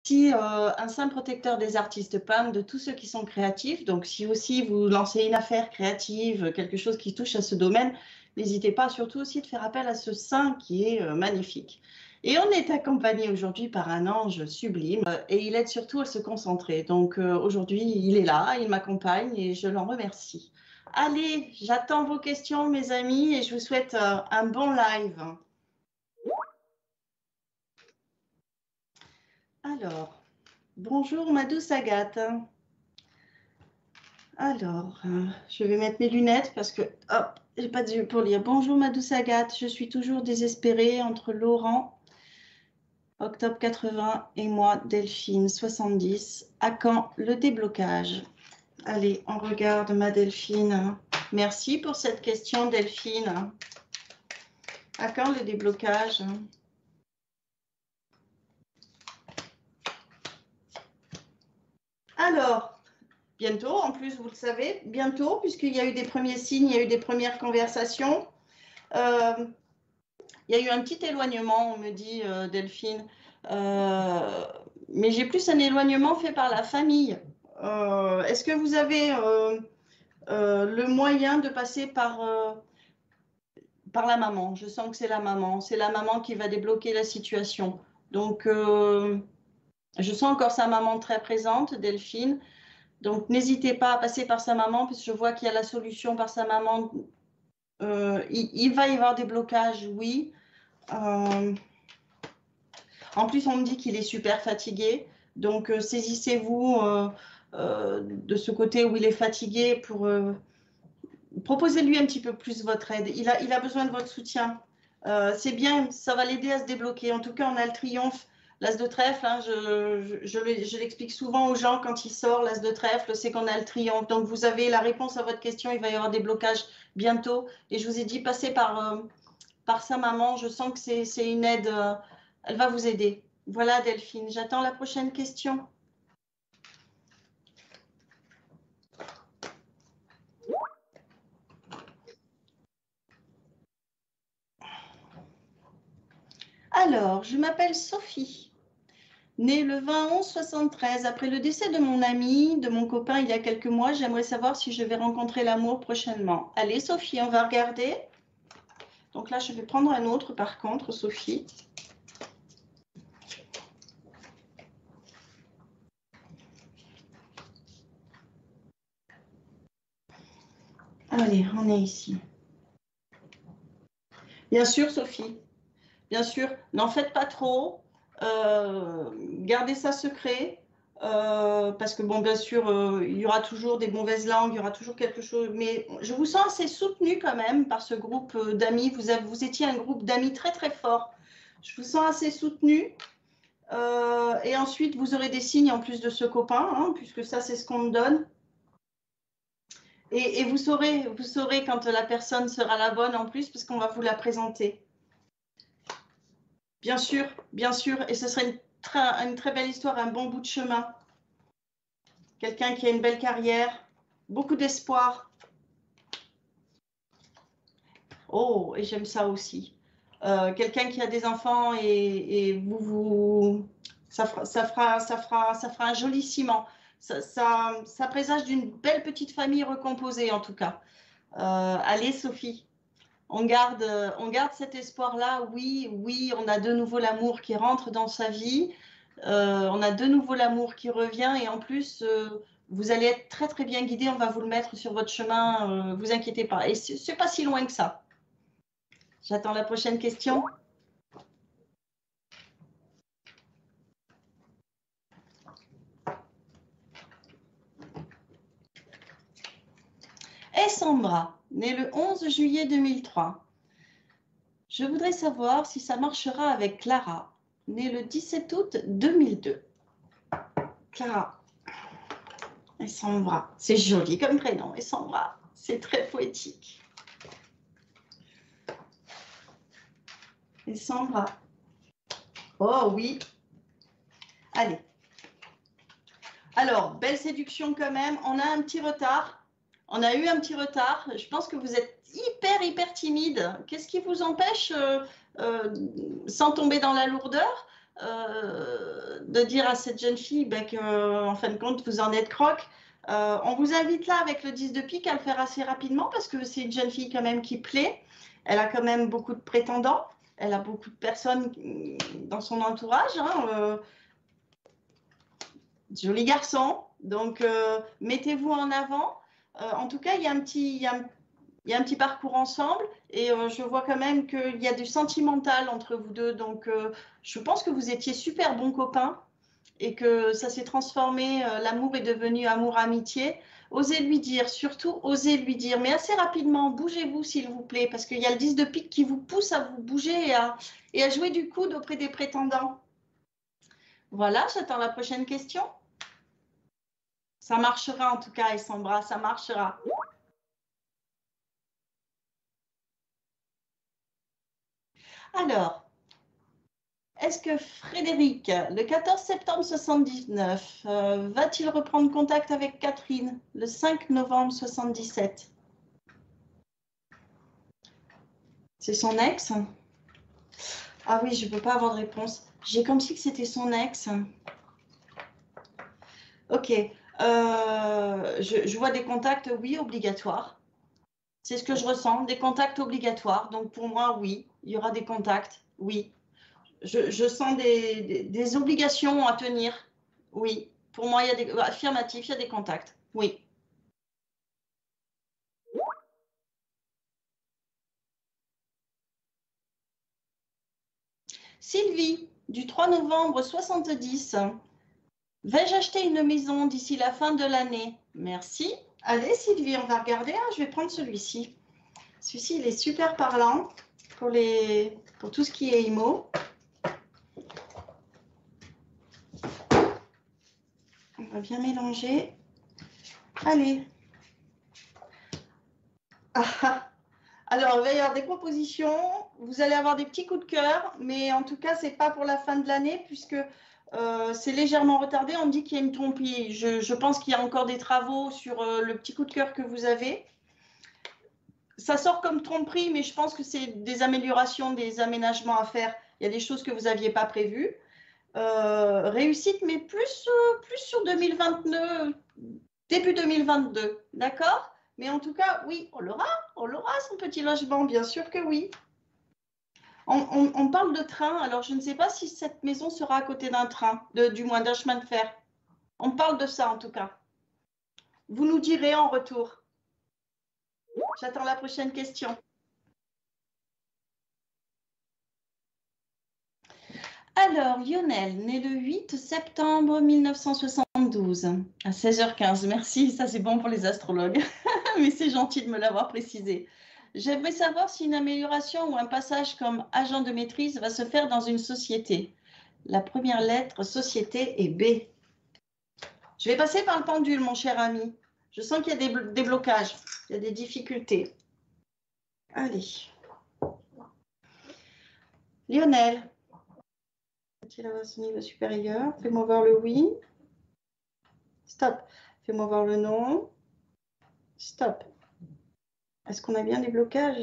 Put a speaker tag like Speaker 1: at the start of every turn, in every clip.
Speaker 1: aussi un saint protecteur des artistes peintres, de tous ceux qui sont créatifs. Donc, si aussi vous lancez une affaire créative, quelque chose qui touche à ce domaine, n'hésitez pas surtout aussi de faire appel à ce saint qui est magnifique. Et on est accompagné aujourd'hui par un ange sublime et il aide surtout à se concentrer. Donc, aujourd'hui, il est là, il m'accompagne et je l'en remercie. Allez, j'attends vos questions, mes amis, et je vous souhaite un bon live. Alors, bonjour ma douce Agathe. Alors, je vais mettre mes lunettes parce que, hop, j'ai pas de yeux pour lire. Bonjour ma douce Agathe, je suis toujours désespérée entre Laurent, octobre 80, et moi, Delphine, 70. À quand le déblocage? Allez, on regarde ma Delphine. Merci pour cette question, Delphine. À quand le déblocage? Alors, bientôt, en plus, vous le savez, bientôt, puisqu'il y a eu des premiers signes, il y a eu des premières conversations. Il y a eu un petit éloignement, on me dit, Delphine. Mais j'ai plus un éloignement fait par la famille. Est-ce que vous avez le moyen de passer par la maman? Je sens que c'est la maman. C'est la maman qui va débloquer la situation. Donc, je sens encore sa maman très présente, Delphine. Donc, n'hésitez pas à passer par sa maman, parce que je vois qu'il y a la solution par sa maman. Il va y avoir des blocages, oui. En plus, on me dit qu'il est super fatigué. Donc, saisissez-vous de ce côté où il est fatigué pour proposer-lui un petit peu plus votre aide. Il a besoin de votre soutien. C'est bien, ça va l'aider à se débloquer. En tout cas, on a le triomphe. L'as de trèfle, hein, je l'explique souvent aux gens quand il sort, l'as de trèfle, c'est qu'on a le triomphe. Donc, vous avez la réponse à votre question. Il va y avoir des blocages bientôt. Et je vous ai dit, passez par sa maman. Je sens que c'est une aide. Elle va vous aider. Voilà, Delphine. J'attends la prochaine question. Alors, je m'appelle Sophie, née le 20-11-73. Après le décès de mon ami, de mon copain il y a quelques mois, j'aimerais savoir si je vais rencontrer l'amour prochainement. Allez, Sophie, on va regarder. Donc là, je vais prendre un autre par contre, Sophie. Allez, on est ici. Bien sûr, Sophie. Bien sûr, n'en faites pas trop. Gardez ça secret. Parce que, bon, bien sûr, il y aura toujours des mauvaises langues, il y aura toujours quelque chose. Mais je vous sens assez soutenue quand même par ce groupe d'amis. Vous étiez un groupe d'amis très, très fort. Je vous sens assez soutenue. Et ensuite, vous aurez des signes en plus de ce copain, hein, puisque ça, c'est ce qu'on me donne. Et vous saurez quand la personne sera la bonne en plus, parce qu'on va vous la présenter. Bien sûr, et ce serait une très belle histoire, un bon bout de chemin. Quelqu'un qui a une belle carrière, beaucoup d'espoir. Oh, et j'aime ça aussi. Quelqu'un qui a des enfants et ça fera un joli ciment. Ça présage d'une belle petite famille recomposée en tout cas. Allez, Sophie. On garde cet espoir-là. Oui, on a de nouveau l'amour qui rentre dans sa vie. On a de nouveau l'amour qui revient. Et en plus, vous allez être très, très bien guidé. On va vous le mettre sur votre chemin. Vous inquiétez pas. Et c'est pas si loin que ça. J'attends la prochaine question. Et Sandra, née le 11 juillet 2003. Je voudrais savoir si ça marchera avec Clara, née le 17 août 2002. Clara. Et Sandra. C'est joli comme prénom. Et Sandra. C'est très poétique. Et Sandra. Oh oui. Allez. Alors, belle séduction quand même. On a un petit retard. On a eu un petit retard. Je pense que vous êtes hyper timide. Qu'est-ce qui vous empêche, sans tomber dans la lourdeur, de dire à cette jeune fille ben, qu'en fin de compte, vous en êtes croque. On vous invite là, avec le 10 de pique, à le faire assez rapidement parce que c'est une jeune fille quand même qui plaît. Elle a quand même beaucoup de prétendants. Elle a beaucoup de personnes dans son entourage. Hein, joli garçon. Donc, mettez-vous en avant. En tout cas, il y a un petit parcours ensemble et je vois quand même qu'il y a du sentimental entre vous deux. Donc, je pense que vous étiez super bons copains et que ça s'est transformé, l'amour est devenu amour-amitié. Osez lui dire, surtout osez lui dire, mais assez rapidement, bougez-vous s'il vous plaît, parce qu'il y a le 10 de pique qui vous pousse à vous bouger et à jouer du coude auprès des prétendants. Voilà, j'attends la prochaine question. Ça marchera en tout cas, et son bras, ça marchera. Alors, est-ce que Frédéric, le 14 septembre 79, va-t-il reprendre contact avec Catherine le 5 novembre 77? C'est son ex? Ah oui, je ne peux pas avoir de réponse. J'ai comme si que c'était son ex. Ok. Je vois des contacts, oui, obligatoires. C'est ce que je ressens, des contacts obligatoires. Donc pour moi, oui, il y aura des contacts, oui. Je sens des obligations à tenir, oui. Pour moi, il y a des affirmatifs, il y a des contacts, oui. Sylvie, du 3 novembre 70. Vais-je acheter une maison d'ici la fin de l'année? Merci. Allez, Sylvie, on va regarder. Ah, je vais prendre celui-ci. Celui-ci, il est super parlant pour tout ce qui est IMO. On va bien mélanger. Allez. Ah, alors, il va y avoir des propositions. Vous allez avoir des petits coups de cœur, mais en tout cas, ce n'est pas pour la fin de l'année puisque c'est légèrement retardé. On me dit qu'il y a une tromperie. Je pense qu'il y a encore des travaux sur le petit coup de cœur que vous avez. Ça sort comme tromperie, mais je pense que c'est des améliorations, des aménagements à faire. Il y a des choses que vous n'aviez pas prévues. Réussite, mais plus sur 2022, début 2022, d'accord? Mais en tout cas, oui, on l'aura son petit logement, bien sûr que oui. On parle de train, alors je ne sais pas si cette maison sera à côté d'un train, du moins d'un chemin de fer. On parle de ça en tout cas. Vous nous direz en retour. J'attends la prochaine question. Alors, Lionel, né le 8 septembre 1972, à 16h15. Merci, ça c'est bon pour les astrologues, mais c'est gentil de me l'avoir précisé. J'aimerais savoir si une amélioration ou un passage comme agent de maîtrise va se faire dans une société. La première lettre, société, est B. Je vais passer par le pendule, mon cher ami. Je sens qu'il y a des blocages, il y a des difficultés. Allez. Lionel. Faut-il avoir ce niveau supérieur? Fais-moi voir le oui. Stop. Fais-moi voir le non. Stop. Est-ce qu'on a bien des blocages?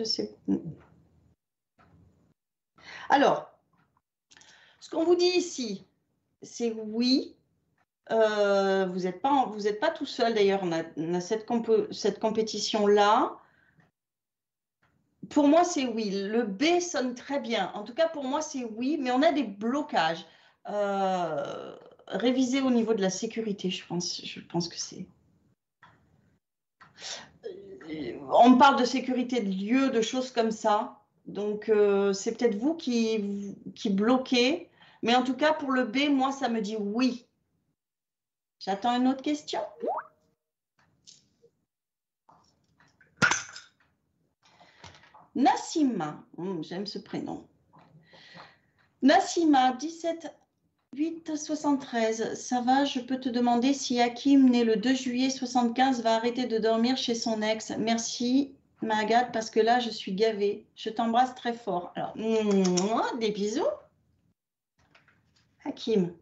Speaker 1: Alors, ce qu'on vous dit ici, c'est oui. Vous n'êtes pas tout seul d'ailleurs. On a cette compétition-là. Pour moi, c'est oui. Le B sonne très bien. En tout cas, pour moi, c'est oui, mais on a des blocages. Réviser au niveau de la sécurité, je pense que c'est... On parle de sécurité de lieu, de choses comme ça. Donc, c'est peut-être vous qui bloquez. Mais en tout cas, pour le B, moi, ça me dit oui. J'attends une autre question. Nassima, j'aime ce prénom. Nassima, 17-8-73. Ça va, je peux te demander si Hakim, né le 2 juillet 75, va arrêter de dormir chez son ex. Merci, Magat, parce que là, je suis gavée. Je t'embrasse très fort. Alors, des bisous. Hakim.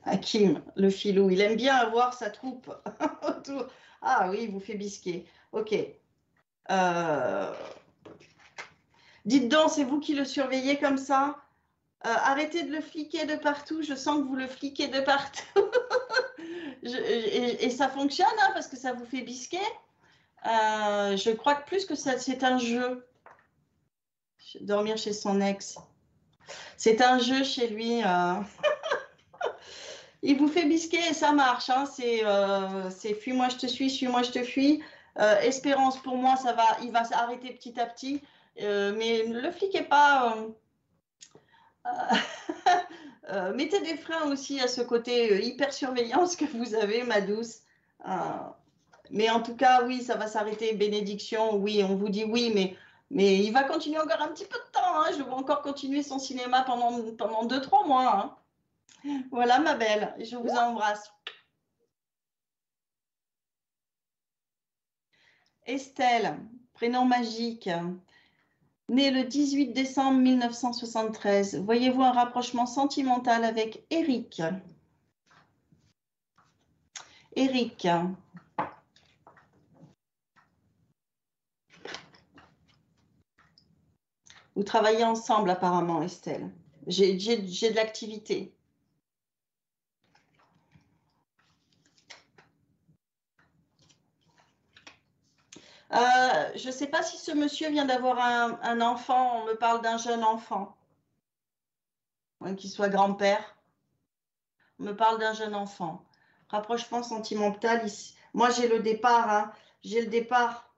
Speaker 1: Hakim, le filou, il aime bien avoir sa troupe autour. Ah oui, il vous fait bisquer. Ok. Dites donc, c'est vous qui le surveillez comme ça? Arrêtez de le fliquer de partout. Je sens que vous le fliquez de partout. Et ça fonctionne, hein, parce que ça vous fait bisquer. Je crois que plus que ça, c'est un jeu. Dormir chez son ex. C'est un jeu chez lui. Il vous fait bisquer et ça marche. Hein. C'est fuis-moi, je te suis, suis-moi, je te fuis. Espérance, pour moi, ça va, il va s'arrêter petit à petit. Mais ne le fliquez pas. Mettez des freins aussi à ce côté hyper surveillance que vous avez, ma douce. Mais en tout cas, oui, ça va s'arrêter. Bénédiction, oui, on vous dit oui, mais il va continuer encore un petit peu de temps. Hein. Je vais encore continuer son cinéma pendant 2-3 mois. Hein. Voilà, ma belle, je vous embrasse. Estelle, prénom magique, née le 18 décembre 1973. Voyez-vous un rapprochement sentimental avec Eric? Eric. Vous travaillez ensemble apparemment, Estelle. J'ai de l'activité. Je ne sais pas si ce monsieur vient d'avoir un enfant. On me parle d'un jeune enfant. Qu'il soit grand-père. On me parle d'un jeune enfant. Rapprochement sentimental. Ici. Moi, j'ai le départ. Hein. J'ai le départ.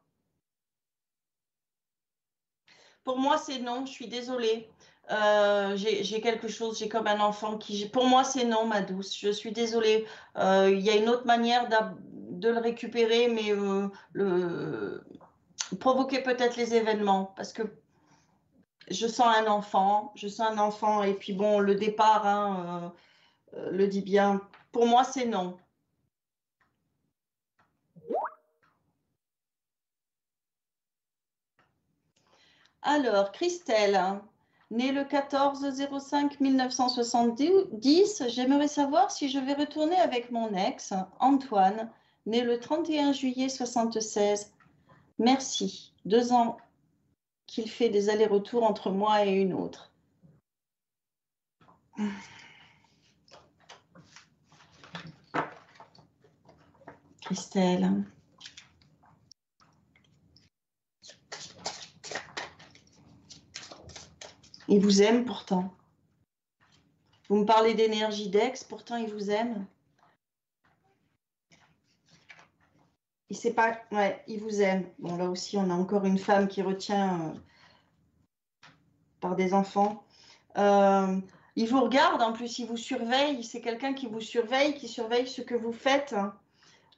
Speaker 1: Pour moi, c'est non. Je suis désolée. J'ai quelque chose. J'ai comme un enfant qui... Pour moi, c'est non, ma douce. Je suis désolée. Il y a une autre manière de le récupérer, mais provoquer peut-être les événements. Parce que je sens un enfant, et puis bon, le départ hein, le dit bien. Pour moi, c'est non. Alors, Christelle, née le 14-05-1970, j'aimerais savoir si je vais retourner avec mon ex, Antoine, né le 31 juillet 1976. Merci. 2 ans qu'il fait des allers-retours entre moi et une autre. Christelle. Il vous aime pourtant. Vous me parlez d'énergie d'ex, pourtant il vous aime. Il sait pas, ouais, il vous aime. Bon, là aussi, on a encore une femme qui retient par des enfants. Il vous regarde, en plus, il vous surveille. C'est quelqu'un qui vous surveille, qui surveille ce que vous faites.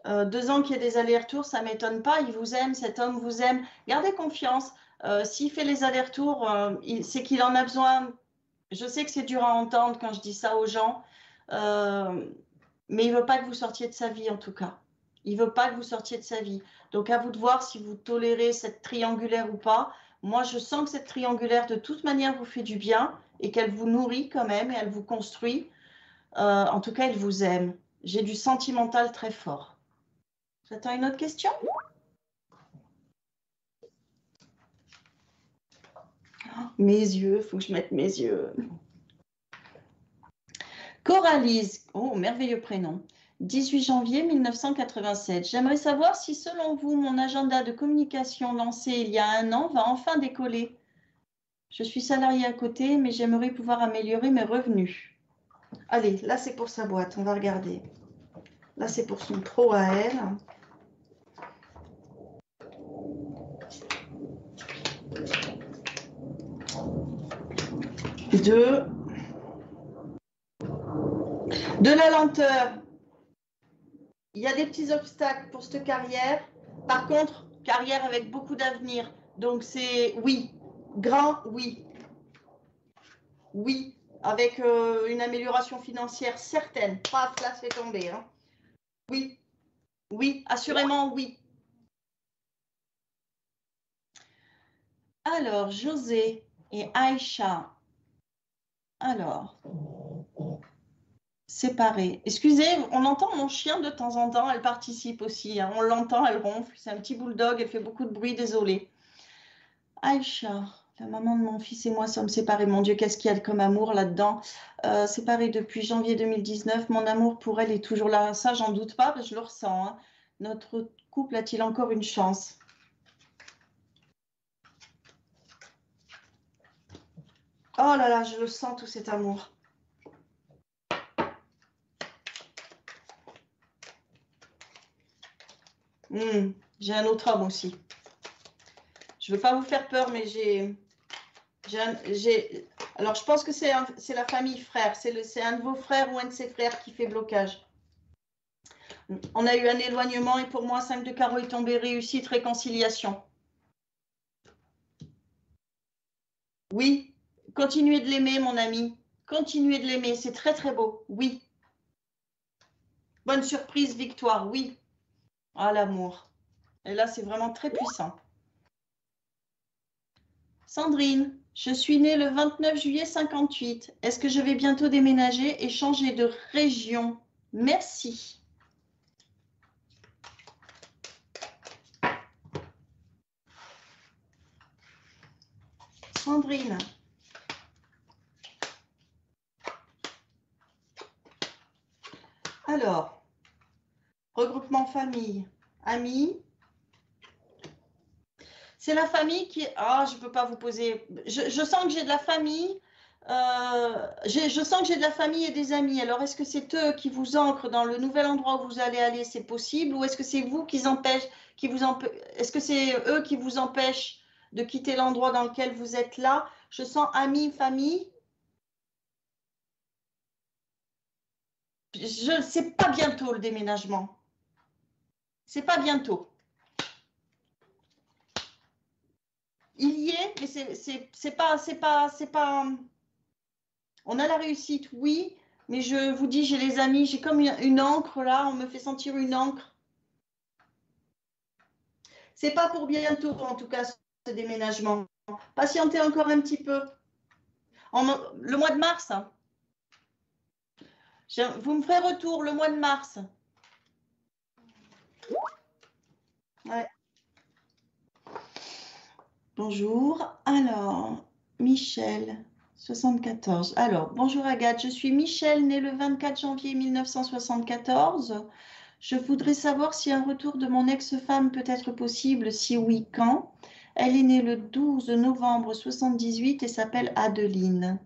Speaker 1: 2 ans qu'il y a des allers-retours, ça ne m'étonne pas. Il vous aime, cet homme vous aime. Gardez confiance. S'il fait les allers-retours, c'est qu'il en a besoin. Je sais que c'est dur à entendre quand je dis ça aux gens, mais il ne veut pas que vous sortiez de sa vie, en tout cas. Il ne veut pas que vous sortiez de sa vie. Donc, à vous de voir si vous tolérez cette triangulaire ou pas. Moi, je sens que cette triangulaire, de toute manière, vous fait du bien et qu'elle vous nourrit quand même et elle vous construit. En tout cas, elle vous aime. J'ai du sentimental très fort. J'attends une autre question. Oh, mes yeux, il faut que je mette mes yeux. Coralise, oh, merveilleux prénom. 18 janvier 1987. J'aimerais savoir si, selon vous, mon agenda de communication lancé il y a 1 an va enfin décoller. Je suis salariée à côté, mais j'aimerais pouvoir améliorer mes revenus. Allez, là, c'est pour sa boîte. On va regarder. Là, c'est pour son pro à elle. De la lenteur. Il y a des petits obstacles pour cette carrière. Par contre, carrière avec beaucoup d'avenir. Donc, c'est oui. Grand, oui. Oui. Avec une amélioration financière certaine. Paf, là, c'est tombé. Hein. Oui. Oui, assurément, oui. Alors, José et Aïcha. Alors, séparés. Excusez, on entend mon chien de temps en temps. Elle participe aussi. Hein. On l'entend, elle ronfle. C'est un petit bulldog. Elle fait beaucoup de bruit, désolée. Aïcha, La maman de mon fils et moi sommes séparés. Mon Dieu, qu'est-ce qu'il y a comme amour là-dedans? Séparés depuis janvier 2019. Mon amour pour elle est toujours là. Ça, j'en doute pas, parce que je le ressens, hein. Notre couple a-t-il encore une chance? Oh là là, je le sens, tout cet amour. J'ai un autre homme aussi. Je ne veux pas vous faire peur, mais alors, je pense que c'est la famille frère. C'est un de vos frères ou un de ses frères qui fait blocage. On a eu un éloignement et pour moi, 5 de carreau est tombé, réussite, réconciliation. Oui, continuez de l'aimer, mon ami. Continuez de l'aimer, c'est très très beau. Oui. Bonne surprise, victoire, oui. Ah, l'amour. Et là, c'est vraiment très puissant. Sandrine, je suis née le 29 juillet 58. Est-ce que je vais bientôt déménager et changer de région? Merci. Sandrine. Alors, regroupement famille, amis. C'est la famille qui... Ah, je ne peux pas vous poser... Je sens que j'ai de la famille. Je sens que j'ai de la famille et des amis. Alors, est-ce que c'est eux qui vous ancrent dans le nouvel endroit où vous allez aller? C'est possible? Ou est-ce que c'est vous qui empêchent, est-ce que c'est eux qui vous empêchent de quitter l'endroit dans lequel vous êtes là? Je sens amis, famille. Je sais pas bientôt le déménagement. C'est pas bientôt. Il y est, mais c'est pas. On a la réussite, oui, mais je vous dis, j'ai les amis, j'ai comme une encre là, on me fait sentir une encre. C'est pas pour bientôt, en tout cas, ce déménagement. Patientez encore un petit peu. Le mois de mars, hein. Vous me ferez retour le mois de mars. Ouais. Bonjour. Alors, Michel, 74. Alors, bonjour Agathe, je suis Michel, née le 24 janvier 1974. Je voudrais savoir si un retour de mon ex-femme peut être possible, si oui, quand? Elle est née le 12 novembre 78 et s'appelle Adeline.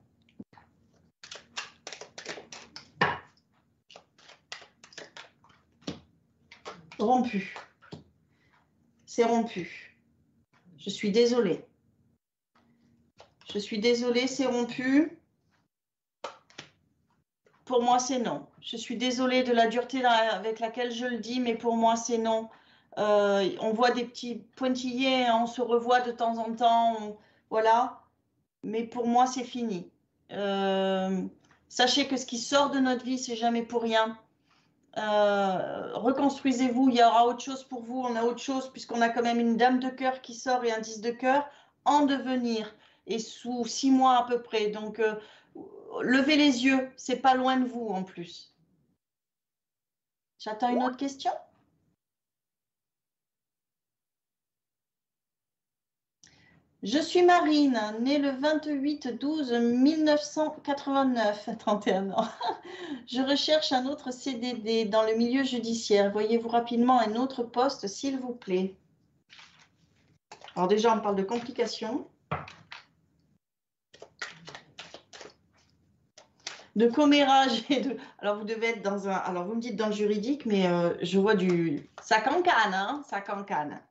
Speaker 1: Rompu. C'est rompu. Je suis désolée. Je suis désolée, c'est rompu. Pour moi, c'est non. Je suis désolée de la dureté avec laquelle je le dis, mais pour moi, c'est non. On voit des petits pointillés, hein, on se revoit de temps en temps, voilà. Mais pour moi, c'est fini. Sachez que ce qui sort de notre vie, c'est jamais pour rien. Reconstruisez-vous, il y aura autre chose pour vous, on a autre chose, puisqu'on a quand même une dame de cœur qui sort et un 10 de cœur en devenir, et sous 6 mois à peu près. Donc, levez les yeux, c'est pas loin de vous en plus. J'attends une autre question. Je suis Marine, née le 28-12-1989, 31 ans. Je recherche un autre CDD dans le milieu judiciaire. Voyez-vous rapidement un autre poste, s'il vous plaît. Alors déjà, on parle de complications. De commérage et de... Alors, vous devez être dans un... Alors, vous me dites dans le juridique, mais je vois du... Ça cancane, hein? Ça cancane.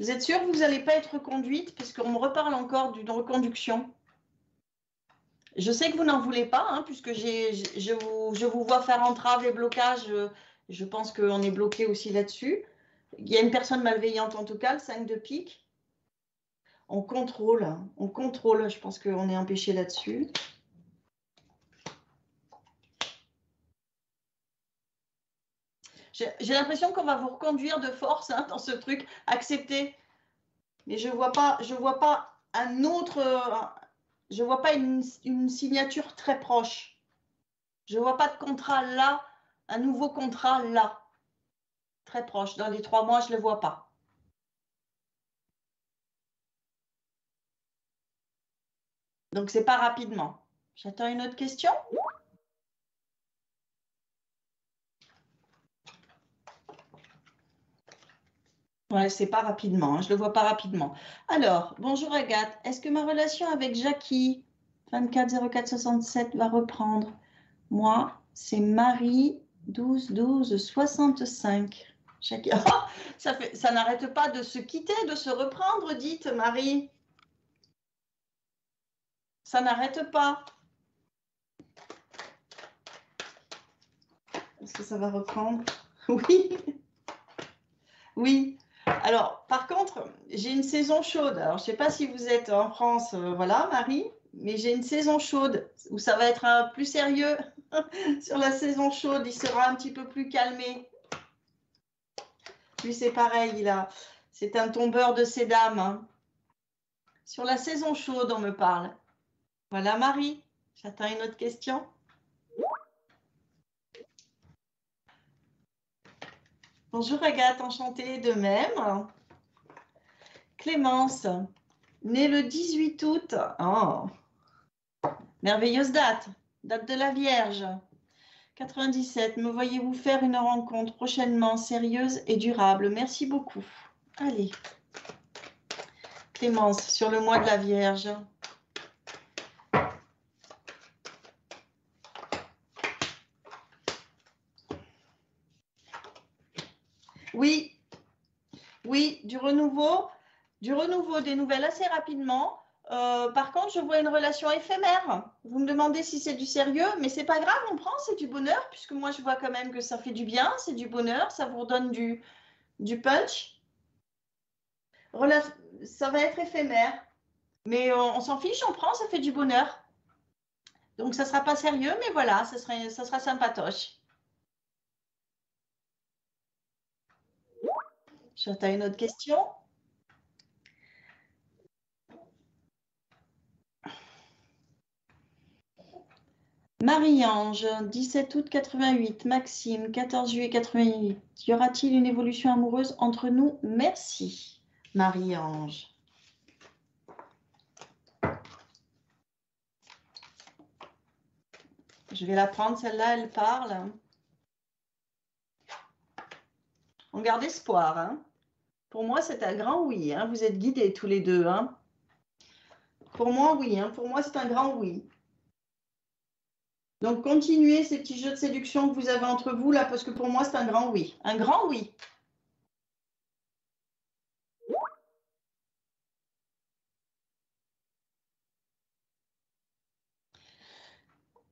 Speaker 1: Vous êtes sûr que vous n'allez pas être reconduite, puisqu'on me reparle encore d'une reconduction? Je sais que vous n'en voulez pas, hein, puisque je vous vois faire entrave et blocage. Je pense qu'on est bloqué aussi là-dessus. Il y a une personne malveillante, en tout cas, le 5 de pique. On contrôle. Je pense qu'on est empêché là-dessus. J'ai l'impression qu'on va vous reconduire de force, hein, dans ce truc. Acceptez. Mais je vois pas un autre... je vois pas une signature très proche. Je vois pas de contrat là, un nouveau contrat là. Très proche. Dans les 3 mois, je ne le vois pas. Donc, c'est pas rapidement. J'attends une autre question. Ouais, c'est pas rapidement. Hein, je ne le vois pas rapidement. Alors, bonjour Agathe. Est-ce que ma relation avec Jackie, 24 04 67, va reprendre? Moi, c'est Marie, 12 12 65. Jackie. Oh, ça n'arrête pas de se quitter, de se reprendre, dites Marie. Ça n'arrête pas. Est-ce que ça va reprendre? Oui. Oui. Alors, par contre, j'ai une saison chaude. Alors, je ne sais pas si vous êtes en France, voilà, Marie, mais j'ai une saison chaude où ça va être plus sérieux. Sur la saison chaude, il sera un petit peu plus calmé. Lui, c'est pareil, c'est un tombeur de ces dames. Hein. Sur la saison chaude, on me parle. Voilà, Marie. J'attends une autre question. Bonjour Agathe, enchantée de même. Clémence, née le 18 août. Oh, merveilleuse date. Date de la Vierge. 97. Me voyez-vous faire une rencontre prochainement sérieuse et durable? Merci beaucoup. Allez. Clémence, sur le mois de la Vierge. Oui, oui, du renouveau, des nouvelles assez rapidement. Par contre, je vois une relation éphémère. Vous me demandez si c'est du sérieux, mais c'est pas grave, on prend, c'est du bonheur, puisque moi je vois quand même que ça fait du bien, c'est du bonheur, ça vous redonne du punch. Ça va être éphémère, mais on s'en fiche, on prend, ça fait du bonheur. Donc ça sera pas sérieux, mais voilà, ça sera sympatoche. J'attends une autre question. Marie-Ange, 17 août 88. Maxime, 14 juillet 88. Y aura-t-il une évolution amoureuse entre nous? Merci, Marie-Ange. Je vais la prendre, celle-là, elle parle. On garde espoir. Hein. Pour moi, c'est un grand oui. Hein. Vous êtes guidés tous les deux. Hein. Pour moi, oui. Hein. Pour moi, c'est un grand oui. Donc, continuez ces petits jeux de séduction que vous avez entre vous, là, parce que pour moi, c'est un grand oui. Un grand oui.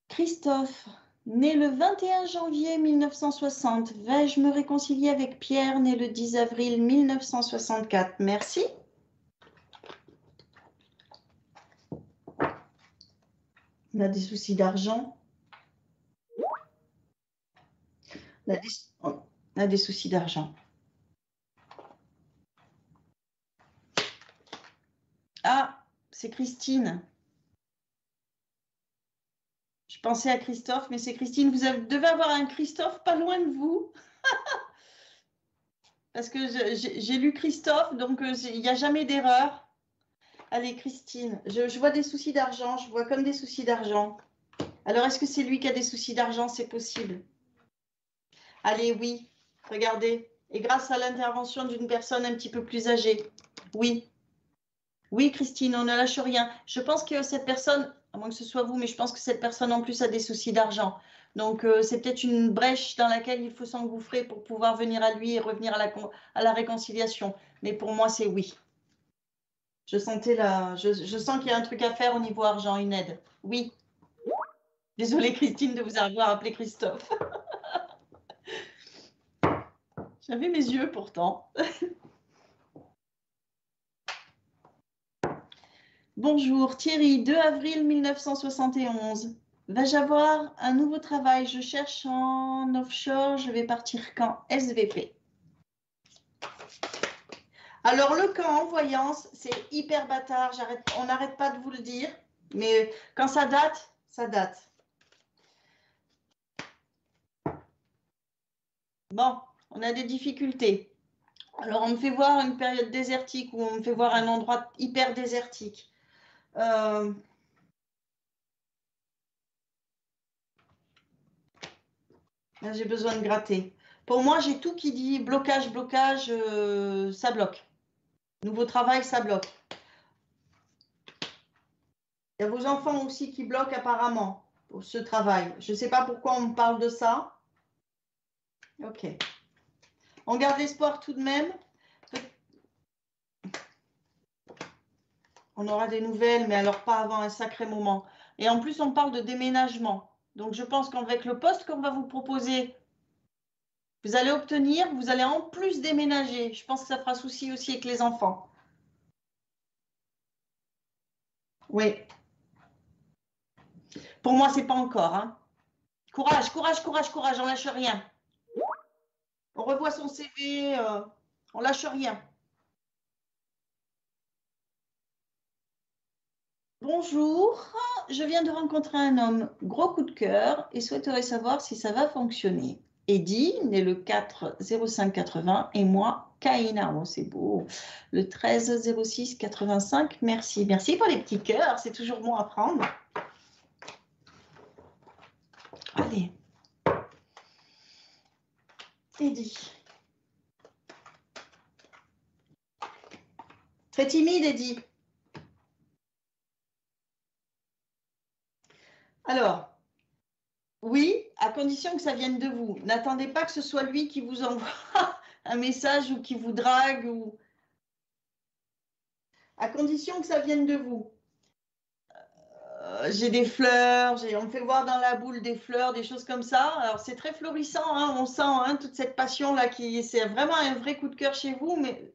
Speaker 1: Christophe, né le 21 janvier 1960. Vais-je me réconcilier avec Pierre, né le 10 avril 1964? Merci. On a des soucis d'argent. On a des soucis d'argent. Ah, c'est Christine. Je pensais à Christophe, mais c'est Christine. Vous devez avoir un Christophe pas loin de vous. Parce que j'ai lu Christophe, donc il n'y a jamais d'erreur. Allez, Christine, je vois des soucis d'argent. Je vois comme des soucis d'argent. Alors, est-ce que c'est lui qui a des soucis d'argent? C'est possible. Allez, oui, regardez. Et grâce à l'intervention d'une personne un petit peu plus âgée. Oui. Oui, Christine, on ne lâche rien. Je pense que cette personne, à moins que ce soit vous, mais je pense que cette personne en plus a des soucis d'argent. Donc, c'est peut-être une brèche dans laquelle il faut s'engouffrer pour pouvoir venir à lui et revenir à la réconciliation. Mais pour moi, c'est oui. Je sens qu'il y a un truc à faire au niveau argent, une aide. Oui. Désolée, Christine, de vous avoir appelé Christophe. J'avais mes yeux pourtant. Bonjour, Thierry, 2 avril 1971. Vais-je avoir un nouveau travail? Je cherche en offshore. Je vais partir quand? SVP. Alors, le camp en voyance, c'est hyper bâtard. On n'arrête pas de vous le dire. Mais quand ça date, ça date. Bon, On a des difficultés. Alors, on me fait voir une période désertique ou on me fait voir un endroit hyper désertique. Là, j'ai besoin de gratter. Pour moi, j'ai tout qui dit blocage, blocage, ça bloque. Nouveau travail, ça bloque. Il y a vos enfants aussi qui bloquent apparemment pour ce travail. Je ne sais pas pourquoi on me parle de ça. Ok. On garde l'espoir tout de même. On aura des nouvelles, mais alors pas avant un sacré moment. Et en plus, on parle de déménagement. Donc, je pense qu'avec le poste qu'on va vous proposer, vous allez obtenir, vous allez en plus déménager. Je pense que ça fera souci aussi avec les enfants. Oui. Pour moi, c'est pas encore. Hein. Courage, courage, courage, courage, on lâche rien. On revoit son CV, on lâche rien. Bonjour, je viens de rencontrer un homme, gros coup de cœur, et souhaiterais savoir si ça va fonctionner. Eddie, né le 4-05-80, et moi, Kaina, oh, c'est beau, le 13-06-85, merci. Merci pour les petits cœurs, c'est toujours bon à prendre. Allez. Eddie. Très timide, Eddie. Alors, oui, à condition que ça vienne de vous. N'attendez pas que ce soit lui qui vous envoie un message ou qui vous drague. Ou... À condition que ça vienne de vous. J'ai des fleurs, on me fait voir dans la boule des fleurs, des choses comme ça. Alors, c'est très florissant, hein, on sent hein, toute cette passion-là. C'est vraiment un vrai coup de cœur chez vous, mais il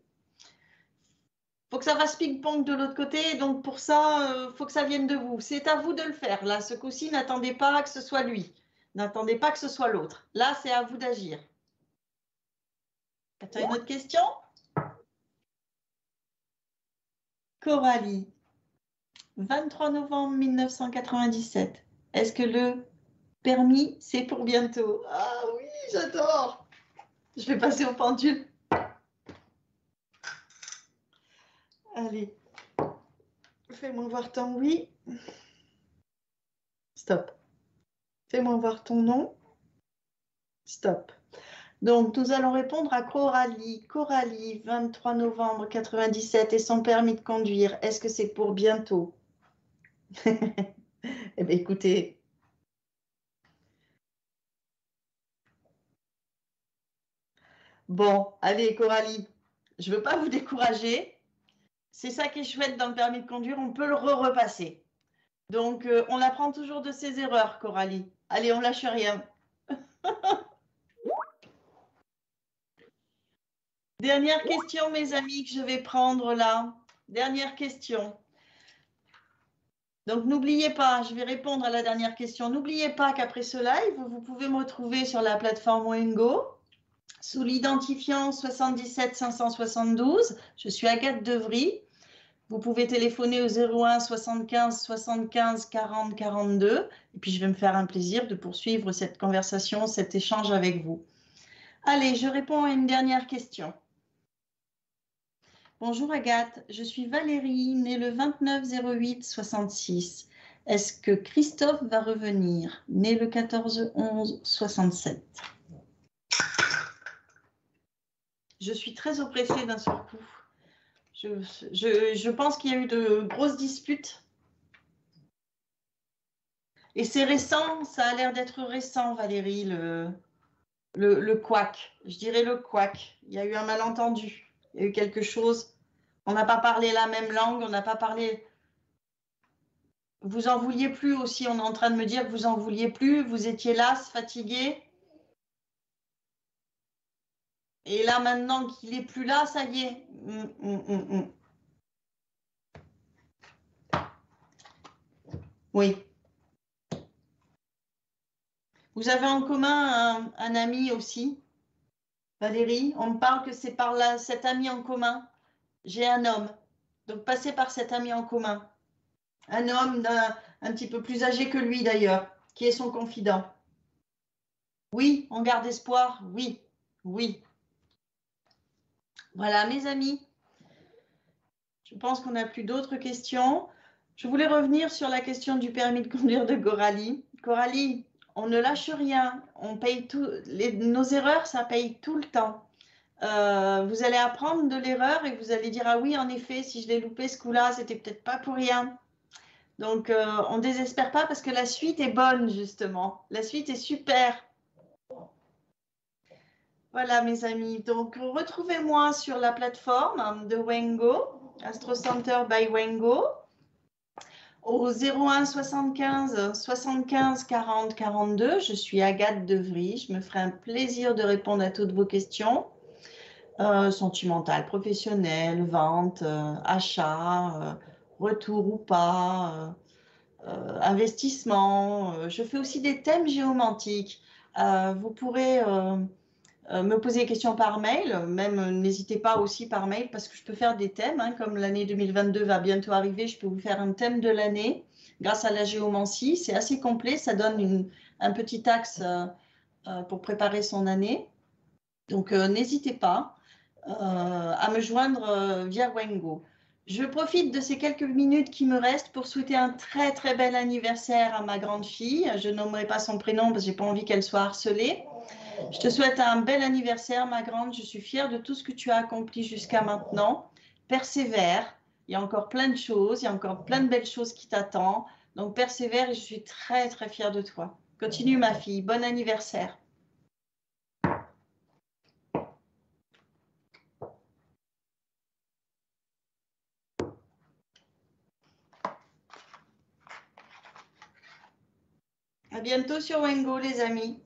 Speaker 1: faut que ça fasse ping-pong de l'autre côté. Donc, pour ça, il faut que ça vienne de vous. C'est à vous de le faire. Là, ce coup-ci, n'attendez pas que ce soit lui. N'attendez pas que ce soit l'autre. Là, c'est à vous d'agir. Tu as une autre question? Coralie, 23 novembre 1997. Est-ce que le permis, c'est pour bientôt? Ah oui, j'adore. Je vais passer au pendule. Allez. Fais-moi voir ton oui. Stop. Fais-moi voir ton non. Stop. Donc, nous allons répondre à Coralie. Coralie, 23 novembre 97 et son permis de conduire. Est-ce que c'est pour bientôt? Eh bien, écoutez. Bon, allez, Coralie. Je ne veux pas vous décourager. C'est ça qui est chouette dans le permis de conduire. On peut le repasser. Donc, on apprend toujours de ses erreurs, Coralie. Allez, on lâche rien. Dernière question, mes amis, que je vais prendre là. Dernière question. Donc, n'oubliez pas, je vais répondre à la dernière question. N'oubliez pas qu'après ce live, vous pouvez me retrouver sur la plateforme Wingo sous l'identifiant 77 572. Je suis Agathe Devry. Vous pouvez téléphoner au 01 75 75 40 42. Et puis, je vais me faire un plaisir de poursuivre cette conversation, cet échange avec vous. Allez, je réponds à une dernière question. Bonjour Agathe, je suis Valérie, née le 29-08-66. Est-ce que Christophe va revenir, né le 14-11-67? Je suis très oppressée d'un seul coup. Je pense qu'il y a eu de grosses disputes. Et c'est récent, ça a l'air d'être récent, Valérie, le couac. Je dirais le couac. Il y a eu un malentendu. Il y a eu quelque chose. On n'a pas parlé la même langue, on n'a pas parlé... Vous en vouliez plus aussi, on est en train de me dire que vous en vouliez plus, vous étiez las, fatigué. Et là, maintenant qu'il est plus là, ça y est. Oui. Vous avez en commun un ami aussi, Valérie. On me parle que c'est par là, cet ami en commun. J'ai un homme. Donc, passez par cet ami en commun. Un homme un petit peu plus âgé que lui d'ailleurs, qui est son confident. Oui, on garde espoir. Oui, oui. Voilà, mes amis. Je pense qu'on n'a plus d'autres questions. Je voulais revenir sur la question du permis de conduire de Coralie. Coralie, on ne lâche rien. On paye tout. Nos erreurs, ça paye tout le temps. Vous allez apprendre de l'erreur et vous allez dire, ah oui, en effet, si je l'ai loupé ce coup-là, c'était peut-être pas pour rien. Donc, on ne désespère pas parce que la suite est bonne, justement. La suite est super. Voilà, mes amis. Donc, retrouvez-moi sur la plateforme de Wengo, Astro Center by Wengo, au 01 75 75 40 42. Je suis Agathe Devry. Je me ferai un plaisir de répondre à toutes vos questions. Sentimentales, professionnelles, vente, achat, retour ou pas, investissement. Je fais aussi des thèmes géomantiques. Vous pourrez me poser des questions par mail, même n'hésitez pas aussi par mail parce que je peux faire des thèmes, hein, comme l'année 2022 va bientôt arriver, je peux vous faire un thème de l'année grâce à la géomancie. C'est assez complet, ça donne un petit axe pour préparer son année. Donc n'hésitez pas à me joindre via Wengo. Je profite de ces quelques minutes qui me restent pour souhaiter un très très bel anniversaire à ma grande fille. Je nommerai pas son prénom parce que j'ai pas envie qu'elle soit harcelée. Je te souhaite un bel anniversaire, ma grande. Je suis fière de tout ce que tu as accompli jusqu'à maintenant. Persévère. Il y a encore plein de choses. Il y a encore plein de belles choses qui t'attendent. Donc, persévère et je suis très, très fière de toi. Continue, ma fille. Bon anniversaire. À bientôt sur Wengo, les amis.